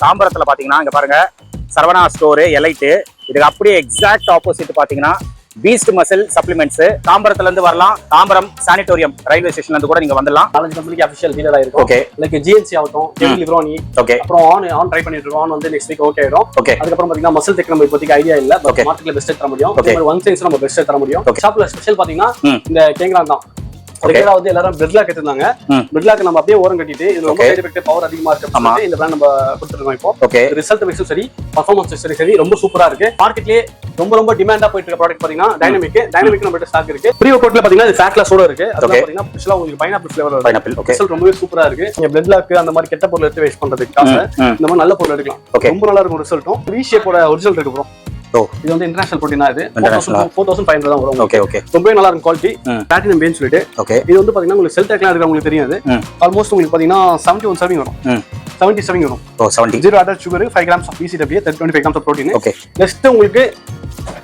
தாம்பரத்துல பாத்தீங்கன்னா இங்க பாருங்க சரவணா ஸ்டோர் எலைட் இதுக்கு அப்படியே எக்ஸாக்ட் ஆப்போசிட் பாத்தீங்கன்னா பீஸ்ட் மசில் சப்ளிமெண்ட்ஸ் தாம்பரத்துல இருந்து வரலாம். தாம்பரம் சானிட்டோரியம் ரயில்வே ஸ்டேஷன்ல இருந்து கூட நீங்க வந்துடலாம். 4 கம்பெனிக்கு அபிஷியல் டீலரா இருக்கும். ஓகே, லைக் ஜிஎன்சி ஆகட்டும், கெவின் லிப்ரோனி. ஓகே, அப்புறம் ஆன் ட்ரை பண்ணிட்டு இருக்கோம். ஆன் வந்து நெக்ஸ்ட் வீக் ஓகே ஆயிடும். ஓகே, அதுக்கப்புறம் பாத்தீங்கன்னா மசில் டெக் நம்ம இப்போதைக்கு ஐடியா இல்ல, பட் மார்க்கெட்ல பெஸ்ட் தர முடியும். அதே மாதிரி ஒன் சைஸ் நம்ம பெஸ்ட் தர முடியும். ஷாப்ல ஸ்பெஷல் பாத்தீங்கன்னா இந்த கேங்கரான் தான். ரெகுலரா வந்து எல்லாரும் பிரெட் லாக் எடுத்துறாங்க. பிரெட் லாக் நம்ம அப்படியே ஓரம் கட்டிட்டு இது ரொம்ப சைடு எஃபெக்ட் பவர் அதிகமா இருக்கு. இந்த பிராண்ட் நம்ம கொடுத்துருக்கோம். இப்போ ஓகே, ரிசல்ட் வைஸும் சரி, பெர்ஃபார்மன்ஸ் சரி ரொம்ப சூப்பரா இருக்கு. மார்க்கெட்லயே ரொம்ப டிமாண்டா போயிட்டு இருக்க ப்ராடக்ட் பாத்தீங்கன்னா டைனமிக் நம்ம ஸ்டாக் இருக்கு. ப்ரீ ஒர்க்அவுட்ல பாத்தீங்கன்னா இது ஃபேட்லெஸ்ஸோட இருக்கு. அது பாத்தீங்கன்னா ஸ்பெஷலா உங்களுக்கு பைனாப்பிள் ஃப்ளேவர் வருது. பைனாப்பிள் ஓகே, ரிசல்ட் ரொம்பவே சூப்பரா இருக்கு. நீங்க பிரெட் லாக் அந்த மாதிரி கெட்ட பொருள் எடுத்து வேஸ்ட் பண்றதுக்கு இந்த மாதிரி நல்ல பொருள் எடுக்கலாம். ரொம்ப நல்லா இருக்கும் ரிசல்ட்டும். வி ஷேப்போட ஒரிஜினல் இருக்கு ப்ரோ. இது வந்து இன்டர்நேஷனல் புரோட்டீனா இது 4500 தான் வரும். ஓகே ஓகே, ரொம்பவே நல்லா இருக்கும் குவாலிட்டி. பிளாட்டினம் பேன் சொல்லிட்டு ஓகே. இது வந்து பாத்தீங்கன்னா உங்களுக்கு செல் டேக்லாம் எடுக்க உங்களுக்கு தெரியாது. ஆல்மோஸ்ட் உங்களுக்கு பாத்தீங்கன்னா 71 சர்விங் வரும். 70 சர்விங் வரும். ஓ 70. 0 added sugar, 5 grams of BCAA, 25 grams of protein. Okay. Next உங்களுக்கு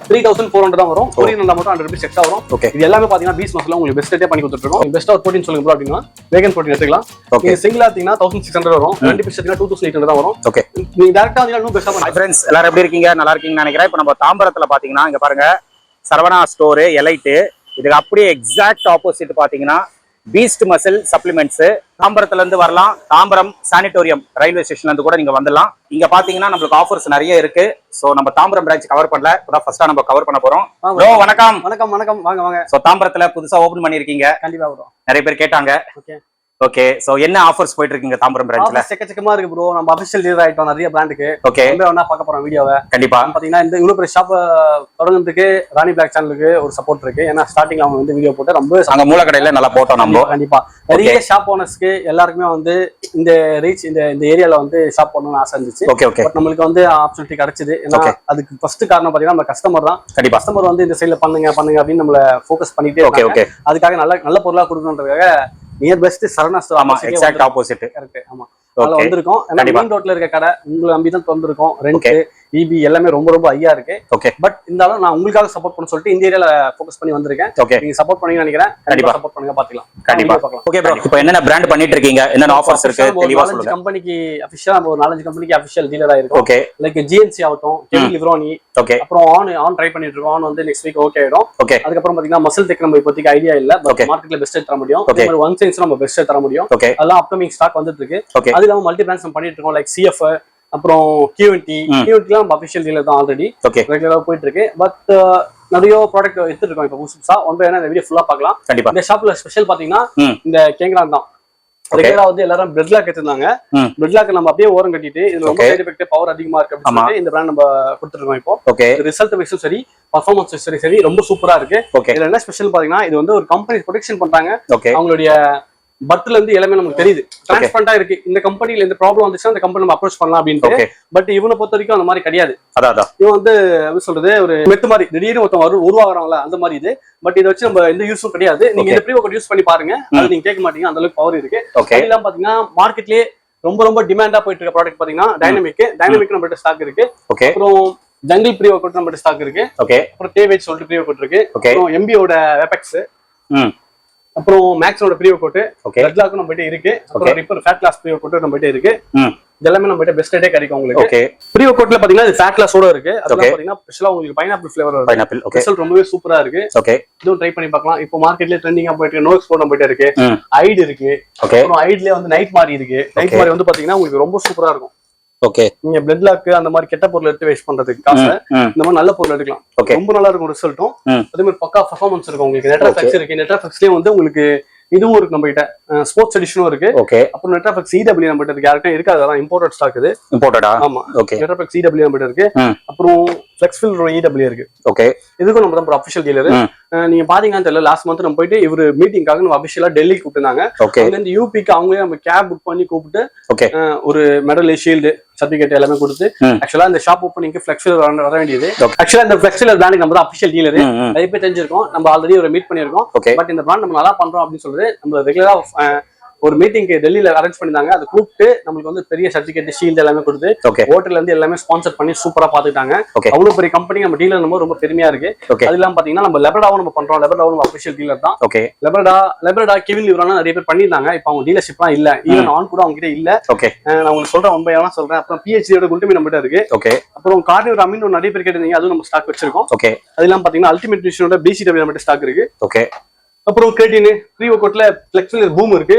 3400 தான் வரும். புரோட்டீன் மட்டும் 100 rupees எக்ஸ்ட்ரா வரும். ஓகே. இது எல்லாமே பாத்தீங்கன்னா பீஸ் மசாலா உங்களுக்கு பெஸ்ட் ரேட்டே பண்ணி கொடுத்துட்டு இருக்கோம். பெஸ்ட் ஆஃப் புரோட்டீன் சொல்லுங்க ப்ரோ அப்படினா வேகன் புரோட்டீன் எடுத்துக்கலாம். நீங்க சிங்கிளா எடுத்தீங்கன்னா 1600 வரும். 2 பீஸ் எடுத்தீங்கன்னா 2800 தான் வரும். ஓகே. நீங்க டைரக்டா வந்தீங்கன்னா இன்னும் பெஸ்டா பண்ணுங்க. फ्रेंड्स எல்லாரும் எப்படி இருக்கீங்க? நல்லா இருக்கீங்கன்னு நினைக்கிறேன். இப்போ நம்ம தாம்பரத்துல பாத்தீங்கன்னா இங்க பாருங்க சரவணா ஸ்டோர் எலைட் இதுக்கு அப்படியே எக்ஸாக்ட் ஆப்போசிட் பாத்தீங்கன்னா பீஸ்ட் மசில் சப்ளிமெண்ட்ஸ் தாம்பரத்துல இருந்து வரலாம். தாம்பரம் சானிட்டோரியம் ரயில்வே ஸ்டேஷன்ல இருந்து கூட நீங்க வந்துடலாம். இங்க பாத்தீங்கன்னா நம்மளுக்கு ஆஃபர்ஸ் நிறைய இருக்கு. சோ நம்ம தாம்பரம் பிரான்ச் கவர் பண்ணல, இப்பதான் ஃபர்ஸ்டா நம்ம கவர் பண்ண போறோம். ப்ரோ வணக்கம். வணக்கம் வணக்கம், வாங்க வாங்க. சோ தாம்பரத்துல புதுசா ஓபன் பண்ணிருக்கீங்க. கண்டிப்பா ப்ரோ, நிறைய பேர் கேட்டாங்க. ஓகே ஓகே, சோ என்ன ஆஃபர்ஸ் போயிட்டு இருக்கீங்க தாம்பரம் பிரான்ச்ல? செக்கச்சக்கமா இருக்கு ப்ரோ. நம்ம அபிஷியல் டீலர் ஆயிட்டோம் நிறைய பிராண்டுக்கு. ஓகே, ரொம்ப வேணா பார்க்க போறோம் வீடியோவை. கண்டிப்பா. பாத்தீங்கன்னா இந்த இவ்வளவு பெரிய ஷாப் தொடங்குறதுக்கு ராணி பிளாக் சேனலுக்கு ஒரு சப்போர்ட் இருக்கு. ஏன்னா ஸ்டார்டிங்ல அவங்க வந்து வீடியோ போட்டு ரொம்ப அங்க மூல கடையில நல்லா போட்டோம் நம்ம. கண்டிப்பா நிறைய ஷாப் ஓனர்ஸ்க்கு எல்லாருக்குமே வந்து இந்த ரீச் இந்த ஏரியால வந்து ஷாப் பண்ணணும்னு ஆசை இருந்துச்சு. ஓகே ஓகே, பட் நம்மளுக்கு வந்து ஆப்பர்ச்சுனிட்டி கிடைச்சது. ஏன்னா அதுக்கு ஃபர்ஸ்ட் காரணம் பாத்தீங்கன்னா நம்ம கஸ்டமர் தான். கண்டிப்பா கஸ்டமர் வந்து இந்த சைட்ல பண்ணுங்க அப்படின்னு நம்மள ஃபோக்கஸ் பண்ணிட்டே இருக்காங்க. அதுக்காக நல்ல பொருளா கொடுக்கணுன்றதுக்காக நியர் பெஸ்ட் சரவணா ஸ்டோர். ஆமா, எக்ஸாக்ட் ஆப்போசிட். கரெக்ட். ஆமா, அதுல வந்திருக்கோம். மெயின் ரோட்ல இருக்க கடை உங்களை நம்பி தான் வந்திருக்கோம். ரெண்ட் இபி எல்லாமே ரொம்ப ஹையா இருக்கு. ஓகே, பட் இருந்தாலும் நான் உங்களுக்காக சப்போர்ட் பண்ண சொல்லிட்டு இந்த ஏரியால ஃபோக்கஸ் பண்ணி வந்திருக்கேன். ஓகே, நீங்க சப்போர்ட் பண்ணீங்கன்னு நினைக்கிறேன். கண்டிப்பா சப்போர்ட் பண்ணுங்க, பாத்துக்கலாம். கண்டிப்பா பார்க்கலாம். ஓகே ப்ரோ, இப்போ என்னென்ன பிராண்ட் பண்ணிட்டு இருக்கீங்க, என்னென்ன ஆஃபர்ஸ் இருக்கு தெளிவா சொல்லுங்க. 4 கம்பெனிக்கு அபிஷியலா ஒரு 4 கம்பெனிக்கு அபிஷியல் டீலரா இருக்கும். ஓகே, லைக் ஜிஎன்சி ஆகட்டும், கெவின் லிப்ரோனி. ஓகே, அப்புறம் ஆன் ட்ரை பண்ணிட்டு இருக்கோம். ஆன் வந்து நெக்ஸ்ட் வீக் ஓகே ஆயிடும். ஓகே, அதுக்கப்புறம் பாத்தீங்கன்னா மசில் டெக் நம்ம இப்போதைக்கு ஐடியா இல்ல, பட் மார்க்கெட்ல பெஸ்ட் தர முடியும். அதே மாதிரி ஒன் சைஸ் நம்ம பெஸ்ட் தர முடியும். அதெல்லாம் அப்கமிங் ஸ்டாக் வந்துட்டு இருக்கு. அது இல்லாம மல்டி பிராண்ட்ஸ் நம்ம பண்ணிட்டு இருக்கோம். லைக் சிஎஃப், அப்புறம் கியூஎன்டிலாம் நம்ம அபிஷியல் டீலர் தான் ஆல்ரெடி ரெகுலரா போயிட்டு இருக்கு. பட் நிறைய ப்ராடக்ட் எடுத்துட்டு இருக்கோம் இப்போ புதுசா. இந்த வீடியோ ஃபுல்லா பார்க்கலாம். இந்த ஷாப்ல ஸ்பெஷல் பாத்தீங்கன்னா இந்த கேங்கரான் தான். ரெகுலரா வந்து எல்லாரும் பிரெட் லாக் எடுத்துறாங்க. பிரெட் லாக் நம்ம அப்படியே ஓரம் கட்டிட்டு இது ரொம்ப சைடு எஃபெக்ட் பவர் அதிகமா இருக்கு அப்படின்னு சொல்லிட்டு இந்த பிராண்ட் நம்ம கொடுத்துருக்கோம். இப்போ ரிசல்ட் வைஸும் சரி, பெர்ஃபார்மன்ஸ் சரி ரொம்ப சூப்பரா இருக்கு. இதுல என்ன ஸ்பெஷல் பாத்தீங்கன்னா இது வந்து ஒரு கம்பெனி ப்ரொடெக்ஷன் பண்றாங்க. அவங்களுடைய பட்ல இருந்து எல்லாமே நமக்கு தெரியுது, டிரான்ஸ்பரண்டா இருக்கு. இந்த கம்பெனில இந்த ப்ராப்ளம் வந்துச்சுன்னா அந்த கம்பெனி நம்ம அப்ரோச் பண்ணலாம் அப்படின்ட்டு. பட் இவனை பொறுத்த வரைக்கும் அந்த மாதிரி கிடையாது. இவன் வந்து எப்படி சொல்றது, ஒரு மெத்து மாதிரி திடீர்னு ஒருத்தன் உருவாகிறாங்களா அந்த மாதிரி இது. பட் இதை வச்சு நம்ம எந்த யூஸும் கிடையாது. நீங்க இந்த ப்ரீ ஒர்க் யூஸ் பண்ணி பாருங்க, அது நீங்க கேட்க மாட்டீங்க, அந்த அளவுக்கு பவர் இருக்கு. எல்லாம் பாத்தீங்கன்னா மார்க்கெட்லயே ரொம்ப டிமாண்டா போயிட்டு இருக்க ப்ராடக்ட் பாத்தீங்கன்னா டைனமிக் நம்மகிட்ட ஸ்டாக் இருக்கு. அப்புறம் ஜங்கிள் ப்ரீ ஒர்க் நம்மகிட்ட ஸ்டாக் இருக்கு. அப்புறம் தேவேஜ் சொல்லிட்டு ப்ரீ ஒர்க் இருக்கு. அப்புறம் எம்பியோட வெபெக்ஸ், அப்புறம் மேக்ஸோட ப்ரீ ஒர்க் ரெட் லாக் நம்ம கிட்ட இருக்கு. அப்புறம் ripper fat loss pre workout நம்ம கிட்ட இருக்கு. இதெல்லாம் நம்ம கிட்ட பெஸ்ட் ரேட்டே கிடைக்கும் உங்களுக்கு. ப்ரீ ஒர்க்ல பாத்தீங்கன்னா இது ஃபேட் லாஸோட இருக்கு. அதெல்லாம் பாத்தீங்கன்னா ஸ்பெஷலா உங்களுக்கு பைனாப்பிள் ஃப்ளேவர் வரும். பைனாப்பிள் ரிசல்ட் ரொம்பவே சூப்பரா இருக்கு. இதுவும் ட்ரை பண்ணி பார்க்கலாம். இப்போ மார்க்கெட்ல ட்ரெண்டிங்கா போயிட்டு இருக்கு. நோக்ஸ் போட போயிட்டு இருக்கு. ஐட் இருக்கு. அப்புறம் ஐட்லயே வந்து நைட் மாதிரி இருக்கு. நைட் மாதிரி வந்து பாத்தீங்கன்னா உங்களுக்கு ரொம்ப சூப்பரா இருக்கும். ஓகே, நீங்க பிளட் லாக் அந்த மாதிரி கெட்ட பொருள் எடுத்து வேஸ்ட் பண்றதுக்கு காசு இந்த மாதிரி நல்ல பொருள் எடுக்கலாம். ரொம்ப நல்லா இருக்கும் ரிசல்ட்டும். அதே மாதிரி பக்கா பெர்ஃபார்மன்ஸ் இருக்கும் உங்களுக்கு. நெட்ராஃபிக்ஸ் இருக்கு. நெட்ராஃபிக்ஸ்லயே வந்து உங்களுக்கு இதுவும் இருக்கு நம்ம கிட்ட. ஸ்போர்ட்ஸ் எடிஷனும் இருக்கு. அப்புறம் நெட்ராஃபிக்ஸ் EW நம்ம கிட்ட இருக்கு. யாருக்கும் இருக்காது, அதான் இம்போர்ட்டட் ஸ்டாக் இது. இம்போர்ட்டடா? ஆமா. நெட்ராஃபிக்ஸ் EW நம்ம கிட்ட இருக்கு. அப்புறம் ஃபிளெக்ஸ்ஃபில் EW இருக்கு. ஓகே, இதுக்கும் நம்ம தான் அபிஷியல் டீலர். நீங்க பாத்தீங்கன்னா தெரியல, லாஸ்ட் மந்த் நம்ம போயிட்டு இவரு மீட்டிங்காக நம்ம அபிஷியலா டெல்லி கூப்பிட்டுருந்தாங்க. அங்க இருந்து யூபிக்கு அவங்களே நம்ம கேப் புக் பண்ணி கூப்பிட்டு ஒரு மெடல், ஷீல்டு, சர்டிபிகேட் எல்லாமே கொடுத்து ஆக்சுவலா இந்த ஷாப் ஓப்பனிங்க்கு ஃபிளெக்ஸ்ஃபில் வர வேண்டியது. ஆக்சுவலா இந்த ஃபிளெக்ஸ்ஃபில் பிராண்ட் நம்ம தான் அபிஷியல் டீலர். நிறைய பேர் தெரிஞ்சிருக்கோம், நம்ம ஆல்ரெடி ஒரு மீட் பண்ணிருக்கோம். பட் இந்த பிராண்ட் நம்ம நல்லா பண்றோம் அப்படின்னு சொல்றது நம்ம ரெகுலரா ஒரு மீட்டிங்க்கு டெல்லியில அரேஞ்ச் பண்ணிருந்தாங்க. அது கூப்பிட்டு நம்மளுக்கு வந்து பெரிய சர்டிபிகேட் ஷீல்டு எல்லாமே கொடுத்து ஹோட்டல்ல இருந்து எல்லாமே ஸ்பான்சர் பண்ணி சூப்பரா பாத்துட்டாங்க. அவ்வளவு பெரிய கம்பெனி நம்ம டீலர் ரொம்ப பெருமையா இருக்கு. அது இல்லாம பாத்தீங்கன்னா நம்ம லெபர்டாவும் நம்ம பண்றோம். லெபர்டாவும் நம்ம அபிஷியல் டீலர் தான். லெபர்டா கெவின் லிவரான நிறைய பேர் பண்ணிருந்தாங்க. இப்ப அவங்க டீலர்ஷிப்லாம் இல்ல, ஈவன் ஆன் கூட அவங்க கிட்ட இல்ல. நான் உங்களுக்கு சொல்றேன், உண்மையா சொல்றேன். அப்புறம் பிஹெச்டியோட குல்டமி நம்ம கிட்ட இருக்கு. அப்புறம் கார்னிவர் அமீன் நிறைய பேர் கேட்டிருந்தீங்க, அதுவும் நம்ம ஸ்டாக் வச்சிருக்கோம். அது இல்லாம பாத்தீங்கன்னா அல்டிமேட் நியூட்ரிஷனோட பிசிடபிள்யூ நம்ம ஸ்டாக் இருக்கு. அப்புறம் கிரேட்டின் ப்ரீ ஒர்க்அவுட்ல ஃபிளெக்சிபிள் பூம் இருக்கு.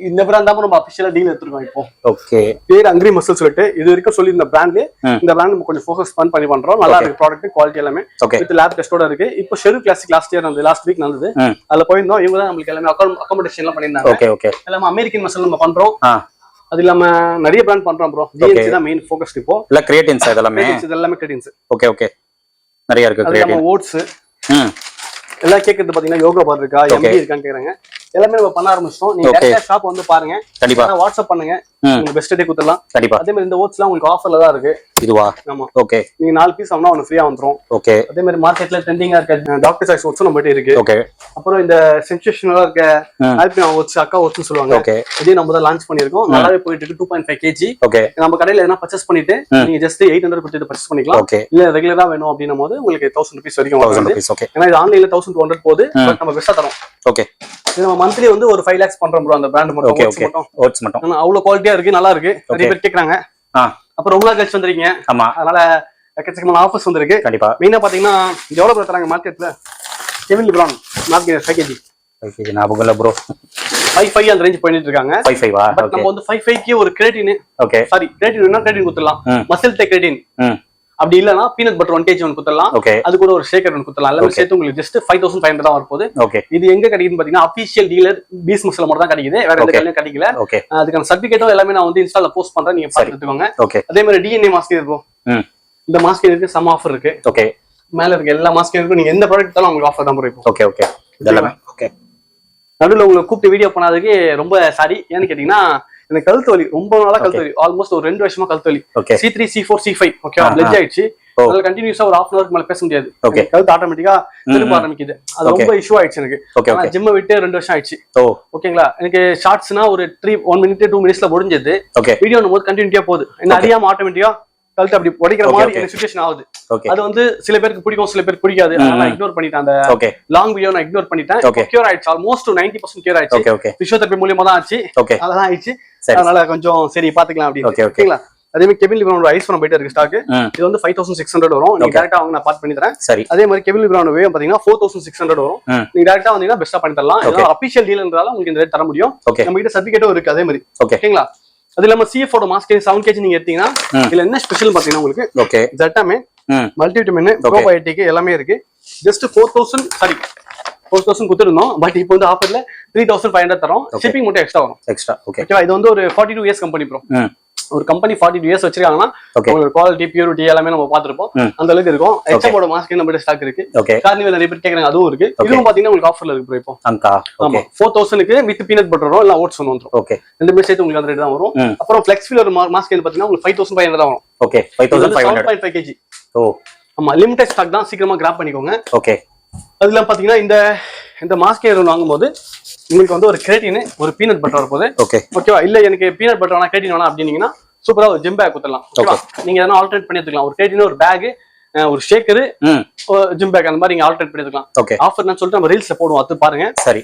இந்த பிராண்ட் தான் நம்ம அபிஷியலா டீல் எடுத்துருக்கோம். இப்போ பேர் அங்கிரி மசில் சொல்லிட்டு இது வரைக்கும் சொல்லி இந்த பிராண்ட் நம்ம கொஞ்சம் ஃபோக்கஸ் பண்ணி பண்றோம். நல்லா இருக்கு ப்ராடக்ட், குவாலிட்டி எல்லாமே வித் லேப் டெஸ்டோட இருக்கு. இப்போ ஷெரு கிளாசிக் லாஸ்ட் வீக் நடந்தது, அதுல போயிருந்தோம். இவங்க தான் நம்மளுக்கு எல்லாமே அகாமடேஷன் எல்லாம் பண்ணிருந்தாங்க. எல்லாமே அமெரிக்கன் மசில் நம்ம பண்றோம். அது இல்லாம நிறைய பிராண்ட் பண்றோம் ப்ரோ. ஜிஎன்சி தான் மெயின் ஃபோக்கஸ். இப்போ இல்ல கிரியேட்டின்ஸ் இதெல்லாமே கிரியேட்டின்ஸ். ஓகே நிறைய இருக்கு. கிரியேட்டின் ஓட்ஸ் எல்லாம் கேக்குறது பாத்தீங்கன்னா யோகா பார் இருக்கா, எம்பி இருக்கான்னு கேக்குறாங்க. எல்லாமே நம்ம பண்ண ஆரம்பிச்சிட்டோம். நீங்க டேரக்டா ஷாப் வந்து பாருங்க, கண்டிப்பா வாட்ஸ்அப் பண்ணுங்க, உங்களுக்கு பெஸ்ட் டே குடுறலாம். கண்டிப்பா அதே மாதிரி இந்த ஓட்ஸ்லாம் உங்களுக்கு ஆஃபர்ல தான் இருக்கு. இதுவா? ஆமா. ஓகே, நீங்க 4 பீஸ் வாங்குனா ஒன்னு ஃப்ரீயா வந்துரும். ஓகே. அதே மாதிரி மார்க்கெட்ல ட்ரெண்டிங்கா இருக்க டாக்டர் சாய்ஸ் ஓட்ஸ் நம்ம கிட்ட இருக்கு. ஓகே. அப்புறம் இந்த சென்சேஷனலா இருக்க ஆல்பினா ஓட்ஸ், அக்கா ஓட்ஸ் சொல்லுவாங்க. ஓகே. இதே நம்ம தான் லான்ச் பண்ணிருக்கோம். நல்லாவே போயிட்டு இருக்கு. 2.5 kg. ஓகே. நம்ம கடையில எதனா பர்ச்சேஸ் பண்ணிட்டு நீங்க ஜஸ்ட் 800 கொடுத்து பர்ச்சேஸ் பண்ணிக்கலாம். இல்ல ரெகுலரா வேணும் அப்படின்னும் போது உங்களுக்கு 1000 rupees வரைக்கும் வரும். ஏன்னா இது ஆன்லைன்ல 1200 போகுது, பட் நம்ம பெஸ்டா தரோம். ஓகே. நம்ம மந்த்லி வந்து ஒரு 5 lakhs பண்றோம் ப்ரோ அந்த பிராண்ட் மட்டும். ஓட்ஸ் மட்டும் அவ்வளவு குவாலிட்டியா இருக்கு, நல்லா இருக்கு. நிறைய பேர் கேக்குறாங்க. அப்புறம் ரொம்ப நாள் கழிச்சு வந்திருக்கீங்க. ஆமா, அதனால எக்கச்சக்கமான ஆஃபர்ஸ் வந்திருக்கு. கண்டிப்பா மெயினா பாத்தீங்கன்னா எவ்வளவு தராங்க மார்க்கெட்ல? கெவின் லிப்ரான் மார்க்கெட் 5 kg ஞாபகம் இல்ல ப்ரோ. 5 அந்த ரேஞ்ச் பண்ணிட்டு இருக்காங்க. 5 பட் நம்ம வந்து 5 க்கு ஒரு கிரேட்டின், ஓகே சாரி கிரேட்டின் குடுத்துடலாம். மசில் டெக் கிரேட்டின் அப்படி இல்லனா பீனட் பட்டர் 1 kg ஒன்னு குடுத்தலாம். அது கூட ஒரு ஷேக்கர் ஒன்னு குடுத்தலாம். எல்லாமே சேர்த்து உங்களுக்கு ஜஸ்ட் 5500 தான் வரப்போகுது. இது எங்க கிடைக்குதுன்னு பாத்தீங்கன்னா அபிஷியல் டீலர் பீஸ் மசில் மட்டும் தான் கிடைக்குது, வேற எந்த கடையிலும் கிடைக்கல. அதுக்கான சர்டிபிகேட்டும் எல்லாமே நான் வந்து இன்ஸ்டால்ல போஸ்ட் பண்றேன், நீங்க பார்த்து எடுத்துக்கோங்க. அதே மாதிரி டிஎன்ஏ மாஸ்க் இருக்கும். இந்த மாஸ்க் இருக்கு, சம் ஆஃபர் இருக்கு. ஓகே, மேல இருக்க எல்லா மாஸ்க்கும் இருக்கு. நீங்க எந்த ப்ராடக்ட் தாலும் உங்களுக்கு ஆஃபர் தான் இருக்கும். ஓகே ஓகே இதெல்லாம் ஓகே. நடுவில் உங்களுக்கு கூப்பிட்டு வீடியோ பண்ணாததுக்கு ரொம்ப சாரி. ஏன்னு கேட்டீங்கன்னா எனக்கு கழுத்து வலி, ரொம்ப நாளா கழுத்து வலி, ஆல்மோஸ்ட் ஒரு 2 வருஷமா கழுத்து வலி. C3 C4 C5 okay fledged ஆயிடுச்சு. அதனால கண்டினியூஸா ஒரு 1/2 hour மேல பேச முடியாது. கழுத்து ஆட்டோமேட்டிக்கா திரும்ப ஆரம்பிக்குது. அது ரொம்ப இஷ்யூ ஆயிடுச்சு எனக்கு. நான் ஜிம் விட்டு 2 வருஷம் ஆயிடுச்சு. ஓகேங்களா, எனக்கு ஷார்ட்ஸ்னா ஒரு 1 minute 2 minutesல முடிஞ்சது. வீடியோ போது கண்டினியூட்டியா போகுது. என்ன அறியாம ஆட்டோமேட்டிக்கா கழுத்து அப்படி உடைக்கிற மாதிரி எனக்கு சிச்சுவேஷன் ஆகுது. அது வந்து சில பேருக்கு பிடிக்கும், சில பேருக்கு பிடிக்காது. நான் இக்னோர் பண்ணிட்டேன். அந்த லாங் வீடியோ நான் இக்னோர் பண்ணிட்டேன். கியூர் ஆயிடுச்சு, ஆல்மோஸ்ட் 90% கியூர் ஆயிடுச்சு. பிசியோதெரபி மூலமா தான் ஆச்சு. அதான் ஆயிடுச்சு. அதனால கொஞ்சம் சரி பாத்துக்கலாம் அப்படி. ஓகேங்களா, அதே மாதிரி கெவின் லிப்ரானோட ஐஸ் நம்ம போயிட்டு இருக்கு ஸ்டாக். இது வந்து 5600 வரும். நீங்க டைரக்டா வாங்க, நான் பார்ட் பண்ணி தரேன். அதே மாதிரி கெவின் லிப்ரானோட வே பாத்தீங்கன்னா 4600 வரும். நீங்க டைரக்டா வந்தீங்கன்னா பெஸ்டா பண்ணி தரலாம். இதெல்லாம் அபிஷியல் டீல்ன்றதால உங்களுக்கு இந்த ரேட் தர முடியும். நம்ம கிட்ட சர்டிபிகேட்டும் இருக்கு அதே மாதிரி. ஓகேங்களா, அது இல்லாம CF-ஓட மாஸ்க் 7 kg நீங்க எடுத்தீங்கன்னா இதுல என்ன ஸ்பெஷல் பாத்தீங்கன்னா உங்களுக்கு ஜெட்டாமே மல்டிவிட்டமின் ப்ரோபயோட்டிக் எல்லாமே இருக்கு. ஜஸ்ட் 4000 குடுத்துருந்தோம். பட் இப்போ வந்து ஆஃபர்ல 3500 தரோம். ஷிப்பிங் மட்டும் எக்ஸ்ட்ரா வரும். ஓகேவா, இது வந்து ஒரு 42 years கம்பெனி ப்ரோ. ஒரு கம்பெனி 42 years வச்சிருக்காங்கன்னா உங்களுக்கு குவாலிட்டி பியூரிட்டி எல்லாமே நம்ம பாத்துருப்போம். அந்த அளவுக்கு இருக்கும். HM-ஓட மாஸ்க் நம்ம ஸ்டாக் இருக்கு. கார்னிவல் நிறைய பேர் கேக்குறாங்க, அதுவும் இருக்கு. இதுவும் பாத்தீங்கன்னா உங்களுக்கு ஆஃபர்ல இருக்கு ப்ரோ. இப்போ ஆமா 4000க்கு வித் பீனட் பட்டரும் இல்ல ஓட்ஸ் ஒன்னு வந்துரும். ஓகே, ரெண்டுமே சேர்த்து உங்களுக்கு அந்த ரேட் தான் வரும். அப்புறம் ஃபிளெக்சிபிள் மாஸ்க் பாத்தீங்கன்னா உங்களுக்கு 5500 தான் வரும். Okay, 5500 5 kg. ஓ ஆமா, லிமிடெட் ஸ்டாக் தான், சீக்கிரமா கிராப் பண்ணிக்கோங்க. ஓகே, அதுல பாத்தீங்கன்னா இந்த மாஸ்க் வாங்கும்போது உங்களுக்கு வந்து ஒரு கிரேட்டின் ஒரு பீனட் பட்டர் வரப்போகுது. ஓகேவா, இல்ல எனக்கு பீனட் பட்டர் வேணா கிரேட்டின் வேணா அப்படின்னீங்கன்னா சூப்பரா ஒரு ஜிம் பேக் கொடுத்துடலாம். ஓகேவா, நீங்க எதனா ஆல்டர்னேட் பண்ணி எடுத்துக்கலாம். ஒரு கிரேட்டின், ஒரு பேக், ஒரு ஷேக்கர், ஜிம் பேக் அந்த மாதிரி நீங்க ஆல்டர்னேட் பண்ணி எடுத்துக்கலாம். ஆஃபர் நான் சொல்லிட்டு நம்ம ரீல்ஸ்ல போடுவோம், அது பாருங்க. சரி,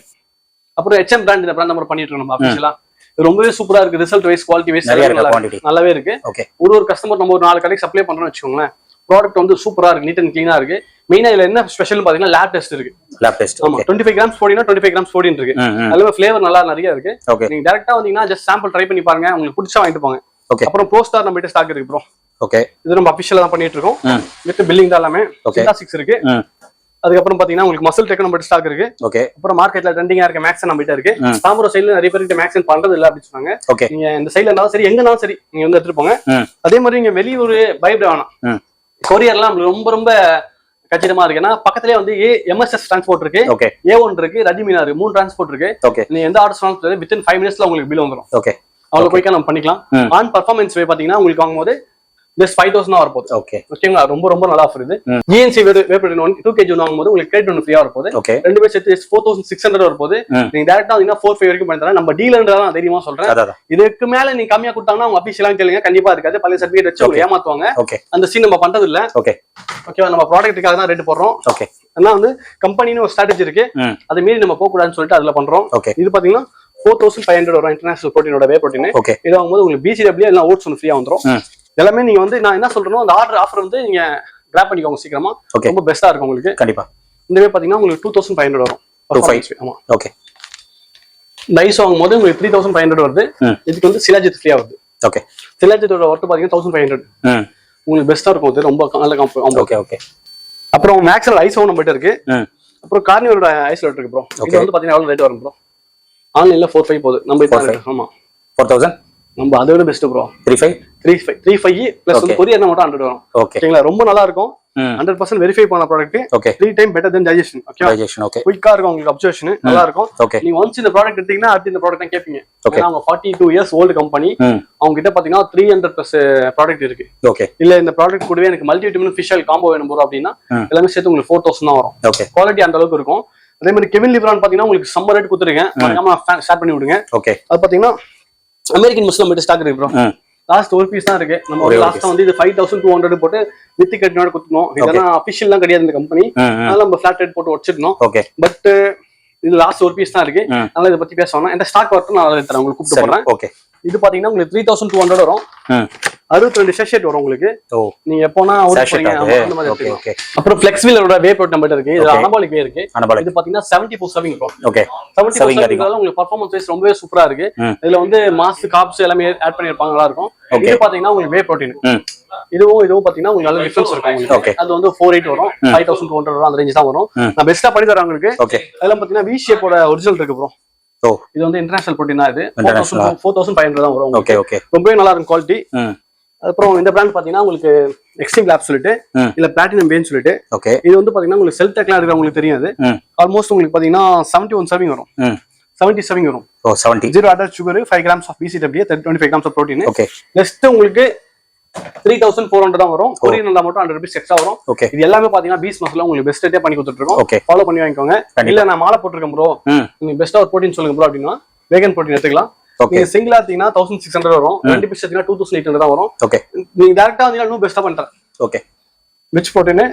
அப்புறம் HM பிராண்ட், இந்த பிராண்ட் நம்ம பண்ணிட்டு இருக்கோம் நம்ம ஆபீஸ்ல. ரொம்பவே சூப்பரா இருக்கு. ரிசல்ட் வைஸ், குவாலிட்டி வைஸ் நல்லாவே இருக்கு. ஒரு கஸ்டமர் நம்ம ஒரு 4 கடைக்கு சப்ளை பண்றோம்னு வச்சுக்கோங்களேன், ப்ராடக்ட் வந்து சூப்பரா இருக்கு, நீட் அண்ட் கிளீனா இருக்கு. மெயினா இதுல என்ன ஸ்பெஷல் பாத்தீங்கன்னா லேப் டெஸ்ட் இருக்கு. லேப் டெஸ்ட் ஆமா, 25 grams 25 grams இருக்கு. அதுல ஃபிளேவர் நல்லா நிறைய இருக்கு. நீங்க டைரக்டா வந்தீங்கன்னா ஜஸ்ட் சாம்பிள் ட்ரை பண்ணி பாருங்க, உங்களுக்கு பிடிச்சா வாங்கிட்டு போங்க. அப்புறம் ப்ரோஸ்டார் நம்ம கிட்ட ஸ்டாக் இருக்கு ப்ரோ. ஓகே, இது நம்ம அபிஷியலா தான் பண்ணிட்டு இருக்கோம். வித் பில்லிங் தான் எல்லாமே. சிக்ஸ் இருக்கு. அதுக்கப்புறம் பாத்தீங்கன்னா உங்களுக்கு மசில் டெக் நம்ம ஸ்டாக் இருக்கு. ஓகே, அப்புறம் மார்க்கெட்ல ட்ரெண்டிங்கா இருக்க மேக்ஸ் நம்ம கிட்ட இருக்கு. தாம்பரம் சைடுல நிறைய பேருக்கு மேக்ஸ் பண்றது இல்ல அப்படின்னு சொன்னாங்க. நீங்க இந்த சைடுல இருந்தாலும் சரி, எங்கனாலும் சரி, நீங்க வந்து எடுத்துட்டு போங்க. அதே மாதிரி நீங்க வெளியூர் பயப்பட வேணாம். கொரியர்லாம் ரொம்ப கச்சிதமா இருக்கு. ஏன்னா பக்கத்துலயே வந்து MSS டிரான்ஸ்போர்ட் இருக்கு, A1 இருக்கு, ரஜிமினா இருக்கு, 3 டிரான்ஸ்போர்ட் இருக்கு. நீங்க எந்த ஆர்டர் சொன்னாலும் வித்தின் 5 minutesல உங்களுக்கு பில் வந்துடும். ஓகே, அவ்வளவு போய்க்கா நம்ம பண்ணிக்கலாம். ஆன் பர்ஃபார்மன்ஸ் வே பாத்தீங்கன்னா உங்களுக்கு வாங்கும்போது ஜஸ்ட் 5000 தான் வரப்போகுது. ஓகேங்களா, ரொம்ப ரொம்ப நல்லா ஆஃபர் இது. ஜிஎன்சி வே ப்ரோட்டீன் 2 kg வாங்கும்போது உங்களுக்கு கிரெடிட் ஒன்று ஃப்ரீயா வரப்போகுது. ரெண்டு பேர் சேர்த்து 4600 வரப்போகுது. நீங்க டேரக்டா வந்தீங்கன்னா 45 வரைக்கும் பண்ணி தரேன். நம்ம டீலர்ன்றதான் நான் தைரியமா சொல்றேன். இதுக்கு மேல நீங்க கம்மியா கொடுத்தாங்கன்னா அவங்க அபிஷியலா கேளுங்க, கண்டிப்பா இருக்காது. பழைய சர்டிஃபிகேட் வச்சு அவங்க ஏமாத்துவாங்க. அந்த சீன் நம்ம பண்றது இல்ல. ஓகேவா, நம்ம ப்ராடக்ட்டுக்காக தான் ரேட் போடுறோம். ஏன்னா வந்து கம்பெனின்னு ஒரு ஸ்ட்ராட்டஜி இருக்கு, அதை மீறி நம்ம போக கூடாதுன்னு சொல்லிட்டு அதுல பண்றோம். இது பாத்தீங்கன்னா 4500 வரும் இன்டர்நேஷனல் ப்ரோட்டீனோட வே ப்ரோட்டீன். இது வாங்கும்போது உங்களுக்கு BCW எல்லாம் ஓட்ஸ் ஒன்று ஃப்ரீயா வந்துரும். எல்லாமே நீங்க வந்து நான் என்ன சொல்றேனோ அந்த ஆஃபர் வந்து நீங்க கிராப் பண்ணிக்கோங்க சீக்கிரமா. ரொம்ப பெஸ்டா இருக்கும் உங்களுக்கு. கண்டிப்பா இந்த வே பாத்தீங்கன்னா உங்களுக்கு 2500 வரும். 25. ஆமா. ஓகே. இந்த ஐஸ் வாங்கும்போது உங்களுக்கு 3500 வருது. இதுக்கு வந்து சிலாஜித் ஃப்ரீயா வருது. ஓகே. சிலாஜித்தோட ஒர்த் பாத்தீங்கன்னா 1500. உங்களுக்கு பெஸ்டா இருக்கும். இது ரொம்ப நல்ல காம்போ. ஓகே. அப்புறம் மேக்ஸல் ஐஸ் ஒன்று நம்மகிட்ட இருக்கு. அப்புறம் கார்னிவலோட ஐஸ் இருக்கு ப்ரோ. இது வந்து பாத்தீங்கன்னா எவ்வளவு ரேட் வரும் ப்ரோ? ஆன்லைன்ல 45 போகுது. நம்ம இது ஆமா 4000. நம்ம அதை விட பெஸ்ட் ப்ரோ. 35 பிளஸ் வந்து கொரியர் மட்டும் 100 வரும். ஓகேங்களா, ரொம்ப நல்லா இருக்கும். 100% வெரிஃபை பண்ண ப்ராடக்ட். 3 டைம் பெட்டர் தென் டைஜஷன். ஓகே, குயிக்கா இருக்கும் உங்களுக்கு அப்சர்வேஷன் நல்லா இருக்கும். நீங்க ஒன்ஸ் இந்த ப்ராடக்ட் எடுத்தீங்கன்னா அடுத்து இந்த ப்ராடக்ட் தான் கேட்பீங்க. ஏன்னா அவங்க 42 இயர்ஸ் ஓல்டு கம்பெனி. அவங்க கிட்ட பாத்தீங்கன்னா 300+ ப்ராடக்ட் இருக்கு. இல்ல இந்த ப்ராடக்ட் கூடவே எனக்கு multi vitamin fish oil combo வேணும் ப்ரோ அப்படின்னா எல்லாமே சேர்த்து உங்களுக்கு 4000 தான் வரும். குவாலிட்டி அந்த அளவுக்கு இருக்கும். அதே மாதிரி கெவின் லிவரான் பாத்தீங்கன்னா உங்களுக்கு சம்மர் ரேட் கொடுத்துருக்கேன். ஷேர் பண்ணி விடுங்க. அது பாத்தீங்கன்னா அமெரிக்கன் மஸ்ல மட்டும் ஸ்டாக் இருக்கு ப்ரோ. லாஸ்ட் ஒரு பீஸ் தான் இருக்கு. நம்ம லாஸ்ட் வந்து இது 5200 போட்டு வித் கட்டினோட கொடுத்தோம். இதெல்லாம் அபிஷியல் தான் கிடையாது இந்த கம்பெனி. அதனால நம்ம ஃபிளாட் ரேட் போட்டு வச்சிருந்தோம். பட் இது லாஸ்ட் ஒரு பீஸ் தான் இருக்கு. அதனால இதை பத்தி பேசணும். இந்த ஸ்டாக் வரட்டும் நான் அதை தரேன் உங்களுக்கு கூப்பிட்டு போறேன். இது பாத்தீங்கன்னா உங்களுக்கு 3200 வரும். 62 ஷேட் வரும் உங்களுக்கு. நீங்க எப்போனா அந்த மாதிரி இருக்கு. அப்புறம் ஃபிளெக்ஸிபிளோட வே ப்ரோட் நம்பர் இருக்கு. இது அனபாலிக் வே இருக்கு. இது பாத்தீங்கன்னா 74 சர்விங் ப்ரோ. 74 சர்விங்னால உங்களுக்கு பெர்ஃபார்மன்ஸ் வைஸ் ரொம்பவே சூப்பரா இருக்கு. இதுல வந்து மாஸ் கார்ப்ஸ் எல்லாமே ஆட் பண்ணிருப்பாங்க, நல்லா இருக்கும். இது பாத்தீங்கன்னா உங்களுக்கு வே ப்ரோட்டீன். இதுவும் பாத்தீங்கன்னா உங்களுக்கு நல்ல டிஃபரன்ஸ் இருக்கும் உங்களுக்கு. அது வந்து 48 வரும், 5200 வரும், அந்த ரேஞ்ச் தான் வரும். நான் பெஸ்டா பண்ணி தரேன் உங்களுக்கு. அதெல்லாம் பாத்தீங்கன்னா வி ஷேப்போட ஒரிஜினல் இருக்கு ப்ரோ. இது வந்து இன்டர்நேஷனல் ப்ரோட்டீன் தான். இது 4500 தான் வரும். ரொம்பவே நல்லா இருக்கும் குவாலிட்டி. அப்புறம் இந்த பிராண்ட் பாத்தீங்கன்னா உங்களுக்கு எக்ஸ்ட்ரீம் லேப் சொல்லிட்டு இல்ல பிளாட்டினம் பேன் சொல்லிட்டு இது வந்து பாத்தீங்கன்னா உங்களுக்கு செல் டெக்லாம் இருக்கு, உங்களுக்கு தெரியும். அது ஆல்மோஸ்ட் உங்களுக்கு பாத்தீங்கன்னா 71 சர்விங் வரும். 70 சர்விங் வரும். 0 added sugar, 5 grams of BCAA, 25 grams of protein. Next உங்களுக்கு 3400 தான் வரும். கொரியன் நல்லா மட்டும் 100 rupees எக்ஸ்ட்ரா வரும். இது எல்லாமே பாத்தீங்கன்னா பீஸ் மசாலா உங்களுக்கு பெஸ்ட் ரேட்டே பண்ணி கொடுத்துட்டு இருக்கோம். ஃபாலோ பண்ணி வாங்கிக்கோங்க. இல்ல நான் மாலை போட்டுருக்கேன் ப்ரோ, நீங்க பெஸ்டா ஒரு ப்ரோட்டீன் சொல்லுங்க ப்ரோ அப்படின்னா வேகன் ப்ரோட்டீன் எடுத்துக்கலாம். நீங்க சிங்கிளா எடுத்தீங்கன்னா 1600 வரும். ரெண்டு பீஸ் எடுத்தீங்கன்னா 2800 தான் வரும். நீங்க டைரக்டா வந்தீங்கன்னா இன்னும் பெஸ்டா பண்றேன். வெஜ் ப்ரோட்டீன்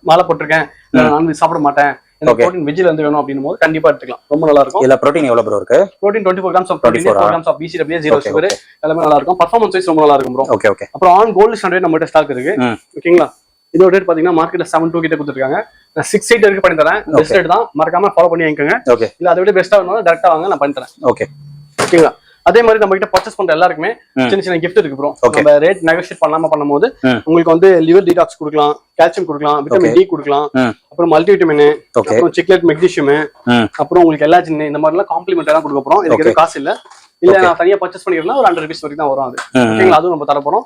மாலை போட்டிருக்கேன், நான்வெஜ் சாப்பிட மாட்டேன், எனக்கு ப்ரோட்டீன் வெஜ்ல இருந்து வேணும் அப்படினும் போது கண்டிப்பா எடுத்துக்கலாம். ரொம்ப நல்லா இருக்கும். இல்ல ப்ரோட்டீன் எவ்வளவு ப்ரோ இருக்கு? Protein 24 grams of protein, 4 grams of BCAA, 0 sugar, எல்லாமே நல்லா இருக்கும். பெர்ஃபார்மன்ஸ் வைஸ் ரொம்ப நல்லா இருக்கும் ப்ரோ. அப்புறம் ஆன் கோல்ட் ஸ்டாண்டர்ட் நம்மகிட்ட ஸ்டாக் இருக்கு. ஓகேங்களா, இதோட ரேட் பாத்தீங்கன்னா மார்க்கெட்ல 72 கிட்ட கொடுத்துருக்காங்க. நான் 68 வரைக்கும் பண்ணி தரேன். பெஸ்ட் ரேட் தான், மறக்காம ஃபாலோ பண்ணி வாங்கிக்கோங்க. இல்ல அதை விட பெஸ்டா வேணும் டைரக்டா வாங்க, நான் பண்ணி தரேன். ஓகேங்களா, அதே மாதிரி நம்ம கிட்ட பர்ச்சேஸ் பண்ற எல்லாருக்குமே சின்ன சின்ன கிஃப்ட் இருக்கு ப்ரோ. நம்ம ரேட் நெகோஷியேட் பண்ணாம பண்ணும்போது உங்களுக்கு வந்து லிவர் டீடாக்ஸ் கொடுக்கலாம், கால்சியம் கொடுக்கலாம், விட்டமின் டி கொடுக்கலாம், அப்புறம் மல்டி விட்டமின், அப்புறம் சிக்லேட் மெக்னீசியம், அப்புறம் உங்களுக்கு எல்லாச்சின், இந்த மாதிரி எல்லாம் காம்ப்ளிமெண்ட் எல்லாம் கொடுக்க போறோம். இதுக்கு காசு இல்ல, நான் தனியா பர்ச்சேஸ் பண்ணிக்கிறேன்னா ஒரு 100 rupees வரைக்கும் தான் வரும். அது ஓகேங்களா, அதுவும் நம்ம தர போறோம்.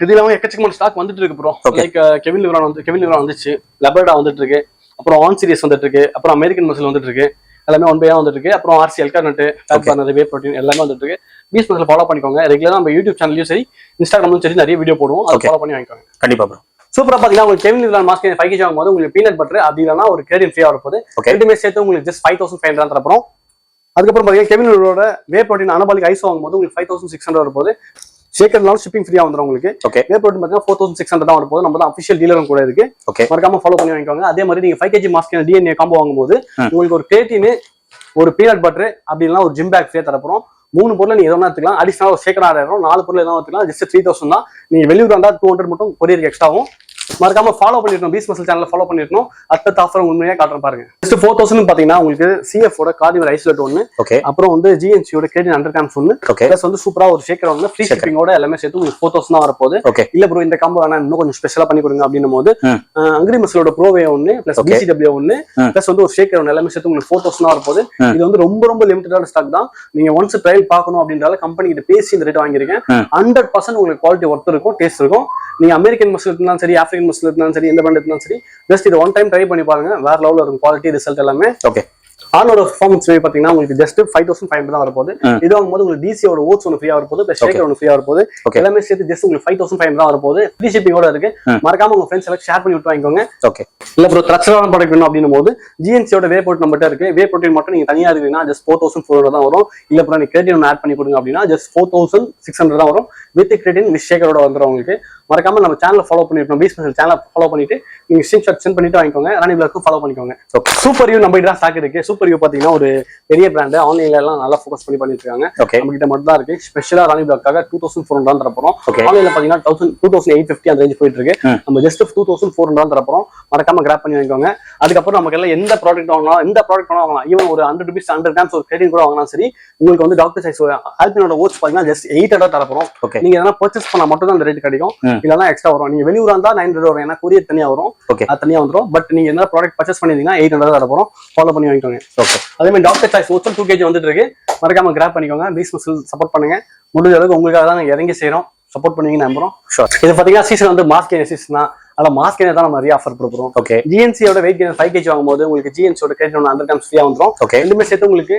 இது இல்லாம எக்கச்சக்கமான ஸ்டாக் வந்துட்டு இருக்கு ப்ரோ. லைக் கெவின் லிவரான் வந்துச்சு, லெபர்டா வந்துட்டு இருக்கு, அப்புறம் ஆன் சீரிஸ் வந்துட்டு இருக்கு, அப்புறம் அமெரிக்கன் மசில் வந்துட்டு இருக்கு, எல்லாமே 1 by 1 வந்துட்டு இருக்கு. அப்புறம் RC எல்கார்னட், வே ப்ரோட்டீன் எல்லாமே வந்துட்டு இருக்கு. பீஸ் மசில் ஃபாலோ பண்ணிக்கோங்க. ரெகுலரா நம்ம யூடியூப் சேனல்லையும் சரி இன்ஸ்டாகிராம்லயும் சரி நிறைய வீடியோ போடுவோம், அதை ஃபாலோ பண்ணி வாங்கிக்கோங்க. கண்டிப்பா ப்ரோ. சூப்பரா பாத்தீங்கன்னா உங்களுக்கு கெவின் லிவரான் மாஸ்க் 5 kg வாங்கும்போது உங்களுக்கு பீனட் பட்டர் அப்படி இல்லைன்னா ஒரு கேரியன் ஃப்ரீயா வரப்போகுது. ரெண்டுமே சேர்த்து உங்களுக்கு ஜஸ்ட் 5500 தான் தரப்போம். அதுக்கப்புறம் பாத்தீங்கன்னா கெவின் லிவரோட வே ப்ரோட்டீன் அனபாலிக் ஐஸ் வாங்கும்போது உங்களுக்கு 5600 வரப்போகுது. ஷேக்கர்னாலும் ஷிப்பிங் ஃப்ரீயா வந்துடும் உங்களுக்கு. வே ப்ரோட்டீன் பாத்தீங்கன்னா 4600 தான் வரப்போகுது. நம்ம தான் அஃபிஷியல் டீலரும் கூட இருக்கு, மறக்காம ஃபாலோ பண்ணி வாங்கிக்கோங்க. அதே மாதிரி நீங்க 5 kg மாஸ்க் DNA காம்போ வாங்கும்போது உங்களுக்கு ஒரு கேட்டின், ஒரு பீனட் பட்டர் அப்படி இல்லைன்னா ஒரு ஜிம் பேக் ஃப்ரீயா தரப்போம். 3 பொருள் நீங்க எதனா எடுத்துக்கலாம். அடிஷனலா ஒரு ஷேக்கர் 6000, 4 பொருள் எதாவது எடுத்துக்கலாம். ஜஸ்ட் 3000 தான். நீங்க வெளியூர் வந்தா 200 மட்டும் கொரியருக்கு எக்ஸ்ட்ராவும். மறக்காம ஃபாலோ பண்ணிருக்கணும், பீஸ் மசில் சேனல் ஃபாலோ பண்ணிருக்கணும். அடுத்த ஆஃபர் உண்மையா காட்டுறேன் பாருங்க. ஜஸ்ட் 4000 பாத்தீங்கன்னா உங்களுக்கு CF ஓட கார்னிவல் ஐசோலேட் ஒன்னு, அப்புறம் வந்து GNC ஓட கேடின் 100 grams ஒன்னு, பிளஸ் வந்து சூப்பரா ஒரு ஷேக்கர் ஒன்னு, ஃப்ரீ ஷிப்பிங்கோட எல்லாமே சேர்த்து உங்களுக்கு 4000 தான் வரப்போகுது. இல்ல ப்ரோ இந்த காம்போ வேணா இன்னும் கொஞ்சம் ஸ்பெஷலா பண்ணி கொடுங்க அப்படின்னும் போது அங்கிரி மசிலோட ப்ரோவே ஒன்னு, பிளஸ் BCAA ஒன்னு, பிளஸ் வந்து ஒரு ஷேக்கர் ஒன்னு, எல்லாமே சேர்த்து உங்களுக்கு 4000 தான் வரப்போகுது. இது வந்து ரொம்ப ரொம்ப லிமிட்டடான ஸ்டாக் தான். நீங்க ஒன்ஸ் ட்ரையல் பார்க்கணும் அப்படின்றால கம்பெனி கிட்ட பேசி இந்த ரேட் வாங்கிருக்கேன். 100% உங்களுக்கு குவாலிட்டி ஒர்த் இருக்கும், டேஸ்ட் இருக்கும். நீங்க அமெரிக்கன் மசில் இருந்தாலும் சரி, ஆப்பிரிக்கன் மசில் இருந்தாலும் சரி, எந்த பிராண்ட் இருந்தாலும் சரி, ஜஸ்ட் இதை 1 time ட்ரை பண்ணி பாருங்க. வேற லெவல்ல இருக்கும் குவாலிட்டி, ரிசல்ட் எல்லாமே. ஆனோட பெர்ஃபார்மன்ஸ் பாத்தீங்கன்னா உங்களுக்கு ஜஸ்ட் 5500 தான் வரப்போகுது. இது வாங்கும்போது உங்களுக்கு டிசியோட ஓட்ஸ் ஒன்று ஃப்ரீயா வரப்போகுது, பிளஸ் ஷேக்கர் ஒன்று ஃப்ரீயா வரப்போகுது. எல்லாமே சேர்த்து ஜஸ்ட் உங்களுக்கு 5500 தான் வரப்போகுது. ஃப்ரீ ஷிப்பிங்கோட இருக்கு. மறக்காம உங்க ஃப்ரெண்ட்ஸ் எல்லாம் ஷேர் பண்ணி விட்டு வாங்கிக்கோங்க. ஓகே. இல்ல ப்ரோ ட்ரஸ்டான ப்ராடக்ட் வேணும் அப்படின்னும் போது ஜிஎன்சியோட வே ப்ரோட்டீன் நம்மகிட்ட இருக்கு. வே ப்ரோட்டீன் மட்டும் நீங்க தனியா இருக்குன்னா ஜஸ்ட் 4400 தான் வரும். இல்ல ப்ரோ நீங்க கிரெடிட் ஒன்று ஆட் பண்ணி கொடுங்க அப்படின்னா ஜஸ்ட் 4600 தான் வரும். வித் கிரெடிட் வித் ஷேக்கரோட வந்துடும் உங்களுக்கு. மறக்காம நம்ம சேனலை ஃபாலோ பண்ணிருக்கோம், பீஸ் மசில் சேனலை ஃபாலோ பண்ணிட்டு நீங்க ஸ்கிரீன்ஷாட் சென்ட் பண்ணிட்டு வாங்கிக்கோங்க. ராணி பிளாக்கும் ஃபாலோ பண்ணிக்கோங்க. சூப்பர் யூ நம்ம கிட்ட தான் ஸ்டாக் இருக்கு. சூப்பர் யூ பாத்தீங்கன்னா ஒரு பெரிய பிராண்ட், ஆன்லைன்ல எல்லாம் நல்லா ஃபோக்கஸ் பண்ணி பண்ணிட்டு இருக்காங்க. நம்ம கிட்ட மட்டும் தான் இருக்கு. ஸ்பெஷலா ராணி பிளாக்காக 2400 தான் தரப்போம். ஆன்லைன்ல பாத்தீங்கன்னா 2850 அந்த ரேஞ்ச் போயிட்டு இருக்கு. நம்ம ஜஸ்ட் 2400 தான் தரப்போம். மறக்காம கிராப் பண்ணி வாங்கிக்கோங்க. அதுக்கப்புறம் நமக்கு எல்லாம் எந்த ப்ராடக்ட் வாங்கலாம், எந்த ப்ராடக்ட் வாங்கலாம், ஈவன் ஒரு 100 rupees 100 grams ஒரு கிரெடிட் கூட வாங்கினா சரி, உங்களுக்கு வந்து டாக்டர் சைஸ் ஆல்பினோட ஓட்ஸ் பாத்தீங்கன்னா ஜஸ்ட் 800 தரப்போம். நீங்க எதனா பர்ச்சேஸ் பண்ணா மட்டும் தான் அந்த ரேட் கிடைக்கும். இல்லனா எக்ஸ்ட்ரா வரும். நீங்க வெளியூரா இருந்தா 900 வரும். ஏன்னா கொரியர் தனியா வரும், அது தனியா வந்துரும். பட் நீங்க என்ன ப்ராடக்ட் பர்ச்சேஸ் பண்ணிருந்தீங்கன்னா 800 தர போறோம். ஃபாலோ பண்ணி வாங்கிக்கோங்க. ஓகே. அதே மாதிரி டாக்டர் சாய்ஸ் ஓட்ஸ் 2 kg வந்துட்டு இருக்கு. மறக்காம கிராப் பண்ணிக்கோங்க. பீஸ் மசில் சப்போர்ட் பண்ணுங்க. முடிஞ்ச அளவுக்கு உங்களுக்காக தான் இறங்கி செய்யறோம். சப்போர்ட் பண்ணுவீங்கன்னு நம்புறோம். இது பாத்தீங்கன்னா சீசன் வந்து மாஸ்க் கெய்னர் சீசன் தான். அதனால மாஸ்க் கெய்னர் தான் நம்ம நிறைய ஆஃபர் கொடுக்குறோம். ஓகே. ஜிஎன்சியோட வெயிட் கெய்னர் 5 kg வாங்கும்போது உங்களுக்கு ஜிஎன்சியோட கிரெடிட் 100 grams ஃப்ரீயா வந்துரும். ரெண்டுமே சேர்த்து உங்களுக்கு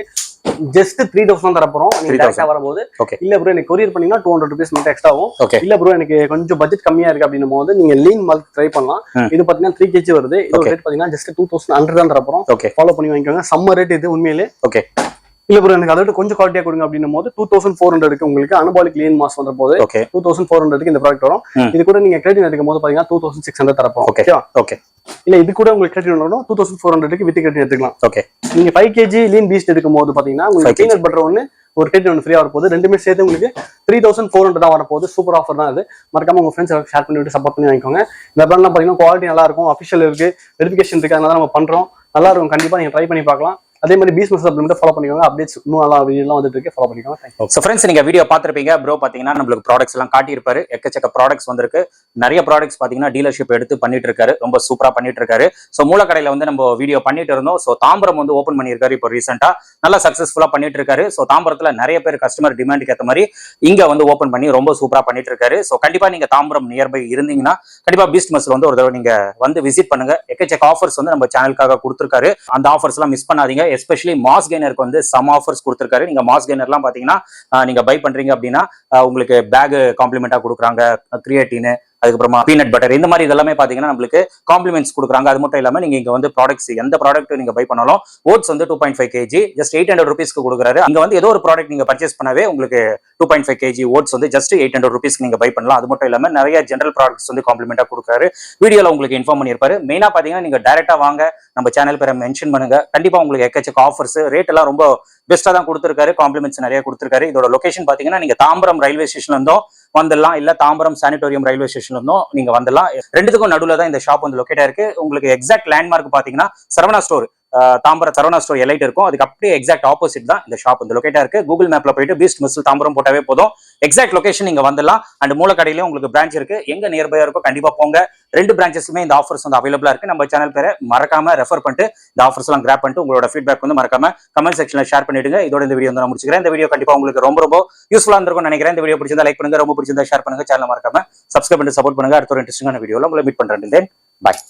ஜஸ்ட் 3000 தர போறோம். நீங்க டைரக்டா வரும்போது இல்ல ப்ரோ எனக்கு கொரியர் பண்ணீங்கன்னா 200 rupees மட்டும் எக்ஸ்ட்ரா ஆகும். இல்ல ப்ரோ எனக்கு கொஞ்சம் பட்ஜெட் கம்மியா இருக்கு அப்படின்னும் போது நீங்க லீன் மால்க் ட்ரை பண்ணலாம். இது பாத்தீங்கன்னா 3 kg வருது. இது ரேட் பாத்தீங்கன்னா ஜஸ்ட் 2100 தான் தர போறோம். ஃபாலோ பண்ணி வாங்கிக்கோங்க. சம்ம ரேட் இது உண்மையிலே. ஓகே. இல்ல ப்ரோ எனக்கு அதோட கொஞ்சம் குவாலிட்டியா கொடுங்க அப்படின்னும் போது 2400 உங்களுக்கு அனபாலிக் லீன் மாஸ் வந்த போது 2400 இந்த ப்ராடக்ட் வரும். இது கூட நீங்க கிரெடிட் எடுக்கும் போது பாத்தீங்கன்னா 2600 தரப்போம். ஓகே. இல்ல இது கூட உங்களுக்கு கிரெடிட் வரணும் 2400 வித் கிரெடிட் எடுத்துக்கலாம். ஓகே. நீங்க 5 kg லீன் பீஸ்ட் எடுக்கும் போது பாத்தீங்கன்னா உங்களுக்கு பீனட் பட்டர் ஒன்னு ஒரு கிரெடிட் ஒன்று ஃப்ரீயா வரப்போகுது. ரெண்டுமே சேர்த்து உங்களுக்கு 3400 தான் வரப்போகுது. சூப்பர் ஆஃபர் தான் இது. மறக்காம உங்க ஃப்ரெண்ட்ஸ் ஷேர் பண்ணிவிட்டு சப்போர்ட் பண்ணி வாங்கிக்கோங்க. இந்த பிராண்ட்லாம் பாத்தீங்கன்னா குவாலிட்டி நல்லா இருக்கும், அஃபிஷியல் இருக்கு, வெரிஃபிகேஷன் இருக்கு, அதனால நம்ம பண்றோம். நல்லா இருக்கும். கண்டிப்பா நீங்க ட்ரை பண்ணி பார்க்கலாம். அதே மாதிரி பீஸ் மசில் சப்ளிமெண்ட் ஃபாலோ பண்ணிக்கோங்க. அப்டேட்ஸ் இன்னும் நல்லா வீடியோலாம் வந்துட்டு இருக்கு. ஃபாலோ பண்ணிக்கோங்க. சோ ஃப்ரெண்ட்ஸ் நீங்க வீடியோ பார்த்திருப்பீங்க. ப்ரோ பாத்தீங்கன்னா நம்மளுக்கு ப்ராடக்ட்ஸ் எல்லாம் காட்டியிருப்பாரு. எக்கச்சக்க ப்ராடக்ட்ஸ் வந்திருக்கு. நிறைய ப்ராடக்ட்ஸ் பாத்தீங்கன்னா டீலர்ஷிப் எடுத்து பண்ணிட்டு இருக்காரு. ரொம்ப சூப்பரா பண்ணிட்டு இருக்காரு. சோ மூலக்கடையில வந்து நம்ம வீடியோ பண்ணிட்டு இருந்தோம். சோ தாம்பரம் வந்து ஓபன் பண்ணியிருக்காரு இப்போ ரீசெண்டா. நல்லா சக்சஸ்ஃபுல்லா பண்ணிட்டு இருக்காரு. சோ தாம்பரத்துல நிறைய பேர் கஸ்டமர் டிமாண்டுக்கு ஏற்ற மாதிரி இங்க வந்து ஓபன் பண்ணி ரொம்ப சூப்பரா பண்ணிட்டு இருக்காரு. சோ கண்டிப்பா நீங்க தாம்பரம் நியர்பை இருந்தீங்கன்னா கண்டிப்பா பீஸ்ட் மசில் வந்து ஒரு தடவை நீங்க வந்து விசிட் பண்ணுங்க. எக்கச்சக்க ஆஃபர்ஸ் வந்து நம்ம சேனலுக்காக கொடுத்துருக்காரு. அந்த ஆஃபர்ஸ் எல்லாம் மிஸ் பண்ணாதீங்க. எஸ்பெஷலி மாஸ் கெய்னருக்கு வந்து சம் ஆஃபர்ஸ் கொடுத்திருக்காரு. நீங்க மாஸ் கெய்னர்லாம் பாத்தீங்கன்னா நீங்க பை பண்றீங்க அப்படின்னா உங்களுக்கு பேக் காம்ப்ளிமெண்டா கொடுக்குறாங்க, கிரியேட்டின், அதுக்கப்புறமா பீனட் பட்டர், இந்த மாதிரி இதெல்லாமே பாத்தீங்கன்னா நம்மளுக்கு காம்ப்ளிமெண்ட்ஸ் கொடுக்குறாங்க. அது மட்டும் இல்லாம நீங்க இங்க வந்து ப்ராடக்ட்ஸ் எந்த ப்ராடக்ட் நீங்க பை பண்ணாலும் ஓட்ஸ் வந்து 2.5 kg ஜஸ்ட் 800 rupeesக்கு கொடுக்குறாரு. அங்க வந்து ஏதோ ஒரு ப்ராடக்ட் நீங்க பர்ச்சேஸ் பண்ணவே உங்களுக்கு 2.5 kg ஓட்ஸ் வந்து ஜஸ்ட் 800 rupeesக்கு நீங்க பை பண்ணலாம். அது மட்டும் இல்லாம நிறைய ஜெனரல் ப்ராடக்ட்ஸ் வந்து காம்ப்ளிமெண்டா கொடுக்குறாரு. வீடியோல உங்களுக்கு இன்ஃபார்ம் பண்ணியிருப்பாரு. மெயினா பாத்தீங்கன்னா நீங்க டைரக்டா வாங்க, நம்ம சேனல் பேரை மென்ஷன் பண்ணுங்க. கண்டிப்பா உங்களுக்கு எக்கச்சக்க ஆஃபர்ஸ், ரேட் எல்லாம் ரொம்ப பெஸ்டா தான் கொடுத்திருக்காரு. காம்ப்ளிமெண்ட்ஸ் நிறைய கொடுத்திருக்காரு. இதோட லொகேஷன் பாத்தீங்கன்னா நீங்க தாம்பரம் ரயில்வே ஸ்டேஷன்ல இருந்தோம் வந்துடலாம், இல்ல தாம்பரம் சானிட்டோரியம் ரயில்வே ஸ்டேஷன்ல இருந்தோம் நீங்க வந்துடலாம். ரெண்டுத்துக்கும் நடுவுல தான் இந்த ஷாப் வந்து லொகேட் ஆயிருக்கு. உங்களுக்கு எக்ஸாக்ட் லேண்ட்மார்க் பாத்தீங்கன்னா Saravana store, Tambaram Saravana store elite இருக்கும். அதுக்கு அப்படியே எக்ஸாக்ட் ஆப்போசிட் தான் இந்த ஷாப் வந்து லொகேட் ஆயிருக்கு. கூகுள் மேப்ல போயிட்டு பீஸ்ட் மசில் தாம்பரம் போட்டாவே போதும், எக்ஸாக்ட் லொகேஷன் நீங்க வந்துடலாம். அண்ட் மூலக்கடையிலயும் உங்களுக்கு பிரான்ச் இருக்கு. எங்க நியர்பையா இருக்கோ கண்டிப்பா போங்க. ரெண்டு பிரான்ச்சஸுமே இந்த ஆஃபர்ஸ் வந்து அவைலபிளா இருக்கு. நம்ம சேனல் பேரை மறக்காம ரெஃபர் பண்ணிட்டு இந்த ஆஃபர்ஸ் எல்லாம் கிராப் பண்ணிட்டு உங்களோட ஃபீட்பேக் வந்து மறக்காம கமெண்ட் செக்ஷன்ல ஷேர் பண்ணிடுங்க. இதோட இந்த வீடியோ வந்து நான் முடிச்சுக்கிறேன். இந்த வீடியோ கண்டிப்பா உங்களுக்கு ரொம்ப யூஸ்ஃபுல்லா இருந்திருக்கும் நினைக்கிறேன். இந்த வீடியோ பிடிச்சிருந்தா லைக் பண்ணுங்க, ரொம்ப பிடிச்சிருந்தா ஷேர் பண்ணுங்க, சேனல் மறக்காம சப்ஸ்கிரைப் பண்ணி சப்போர்ட் பண்ணுங்க. அடுத்த ஒரு இன்ட்ரெஸ்டிங்கான வீடியோல உங்களை மீட் பண்றேன். பாய்.